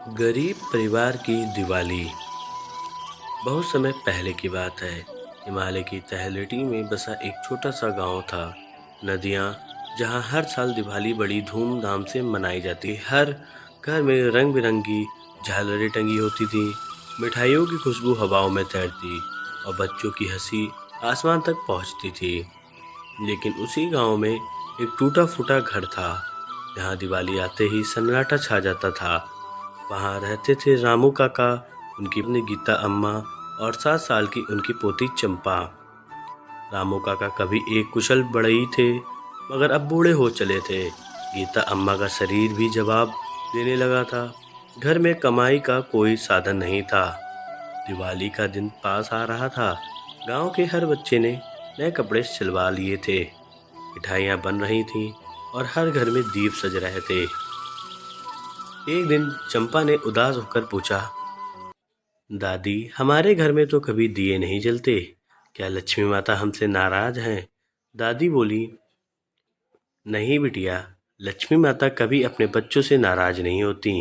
गरीब परिवार की दिवाली। बहुत समय पहले की बात है। हिमालय की तलहटी में बसा एक छोटा सा गांव था। नदियां जहां हर साल दिवाली बड़ी धूमधाम से मनाई जाती। हर घर में रंग बिरंगी झालरें टंगी होती थी। मिठाइयों की खुशबू हवाओं में तैरती और बच्चों की हंसी आसमान तक पहुंचती थी। लेकिन उसी गांव में एक टूटा फूटा घर था, जहां दिवाली आते ही सन्नाटा छा जाता था। वहाँ रहते थे रामू काका, उनकी अपनी गीता अम्मा और 7 साल की उनकी पोती चंपा। रामू काका कभी एक कुशल बढ़ई थे, मगर अब बूढ़े हो चले थे। गीता अम्मा का शरीर भी जवाब देने लगा था। घर में कमाई का कोई साधन नहीं था। दिवाली का दिन पास आ रहा था। गांव के हर बच्चे ने नए कपड़े सिलवा लिए थे। मिठाइयाँ बन रही थीं और हर घर में दीप सज रहे थे। एक दिन चंपा ने उदास होकर पूछा, दादी, हमारे घर में तो कभी दिए नहीं जलते, क्या लक्ष्मी माता हमसे नाराज हैं? दादी बोली, नहीं बिटिया, लक्ष्मी माता कभी अपने बच्चों से नाराज नहीं होती,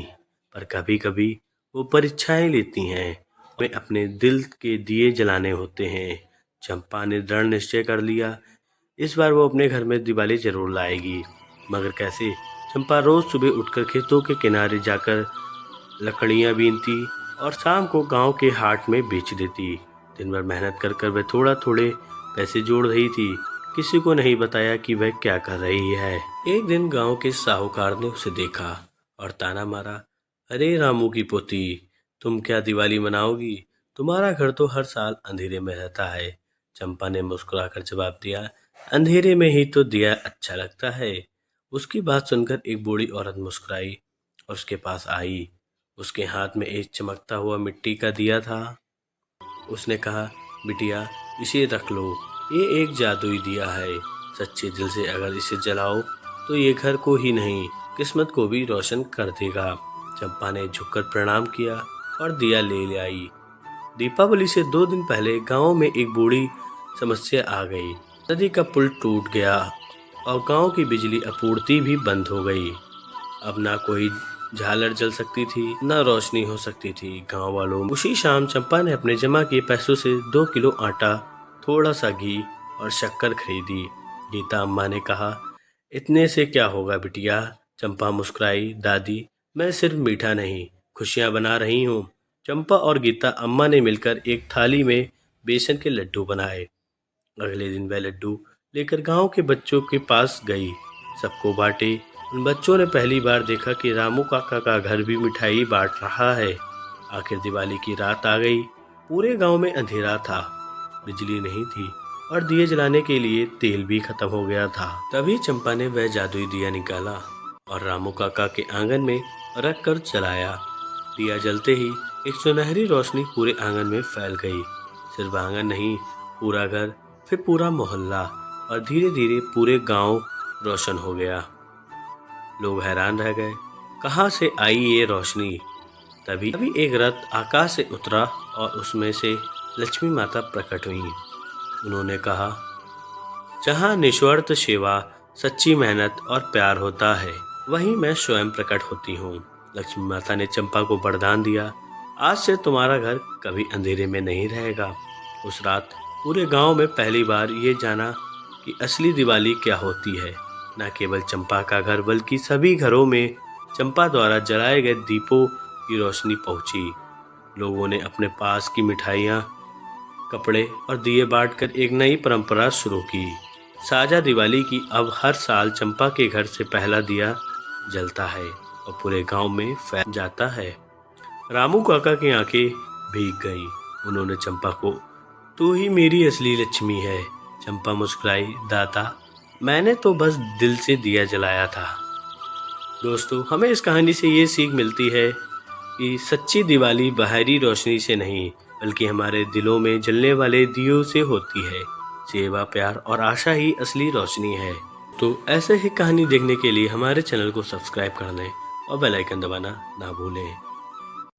पर कभी कभी वो परीक्षाएं लेती हैं। हमें अपने दिल के दिए जलाने होते हैं। चंपा ने दृढ़ निश्चय कर लिया। इस बार वो अपने घर में दिवाली जरूर लाएगी। मगर कैसे? चंपा रोज सुबह उठकर खेतों के किनारे जाकर लकड़ियाँ बीनती और शाम को गांव के हाट में बेच देती। दिन भर मेहनत कर कर वह थोड़ा थोड़े पैसे जोड़ रही थी। किसी को नहीं बताया कि वह क्या कर रही है। एक दिन गांव के साहूकार ने उसे देखा और ताना मारा, अरे रामू की पोती, तुम क्या दिवाली मनाओगी? तुम्हारा घर तो हर साल अंधेरे में रहता है। चंपा ने मुस्कुराकर जवाब दिया, अंधेरे में ही तो दिया अच्छा लगता है। उसकी बात सुनकर एक बूढ़ी औरत मुस्कुराई और उसके पास आई। उसके हाथ में एक चमकता हुआ मिट्टी का दिया था। उसने कहा, बिटिया, इसे रख लो, ये एक जादुई दिया है। सच्चे दिल से अगर इसे जलाओ तो ये घर को ही नहीं, किस्मत को भी रोशन कर देगा। चंपा ने झुककर प्रणाम किया और दिया ले आई। दीपावली से 2 दिन पहले गांव में एक बूढ़ी समस्या आ गई। नदी का पुल टूट गया और गांव की बिजली आपूर्ति भी बंद हो गई। अब ना कोई झालर जल सकती थी, ना रोशनी हो सकती थी। गांव वालों उसी शाम चंपा ने अपने जमा किए पैसों से 2 किलो आटा, थोड़ा सा घी और शक्कर खरीदी। गीता अम्मा ने कहा, इतने से क्या होगा बिटिया? चंपा मुस्कुराई, दादी, मैं सिर्फ मीठा नहीं, खुशियाँ बना रही हूँ। चंपा और गीता अम्मा ने मिलकर एक थाली में बेसन के लड्डू बनाए। अगले दिन वह लड्डू लेकर गांव के बच्चों के पास गई, सबको बांटे। उन बच्चों ने पहली बार देखा कि रामू काका का घर भी मिठाई बांट रहा है। आखिर दिवाली की रात आ गई। पूरे गांव में अंधेरा था, बिजली नहीं थी और दिए जलाने के लिए तेल भी खत्म हो गया था। तभी चंपा ने वह जादुई दिया निकाला और रामू काका के आंगन में रख कर जलाया। दिया जलते ही एक सुनहरी रोशनी पूरे आंगन में फैल गई। सिर्फ आंगन नहीं, पूरा घर, फिर पूरा मोहल्ला और धीरे धीरे पूरे गांव रोशन हो गया। लोग हैरान रह गए, कहाँ से आई ये रोशनी? तभी एक रथ आकाश से उतरा और उसमें से लक्ष्मी माता प्रकट हुई। उन्होंने कहा, जहाँ निस्वार्थ सेवा, सच्ची मेहनत और प्यार होता है, वहीं मैं स्वयं प्रकट होती हूँ। लक्ष्मी माता ने चंपा को वरदान दिया, आज से तुम्हारा घर कभी अंधेरे में नहीं रहेगा। उस रात पूरे गांव में पहली बार ये जाना कि असली दिवाली क्या होती है। न केवल चंपा का घर, बल्कि सभी घरों में चंपा द्वारा जलाए गए दीपों की रोशनी पहुंची। लोगों ने अपने पास की मिठाइयाँ, कपड़े और दिए बांटकर एक नई परंपरा शुरू की। साझा दिवाली की अब हर साल चंपा के घर से पहला दिया जलता है और पूरे गांव में फैल जाता है। रामू काका की आंखें भीग गईं। उन्होंने चंपा को, तू ही मेरी असली लक्ष्मी है। चंपा मुस्कुराई, दाता, मैंने तो बस दिल से दिया जलाया था। दोस्तों, हमें इस कहानी से ये सीख मिलती है कि सच्ची दिवाली बाहरी रोशनी से नहीं, बल्कि हमारे दिलों में जलने वाले दियों से होती है। सेवा, प्यार और आशा ही असली रोशनी है। तो ऐसे ही कहानी देखने के लिए हमारे चैनल को सब्सक्राइब करने और बेल आइकन दबाना ना भूलें।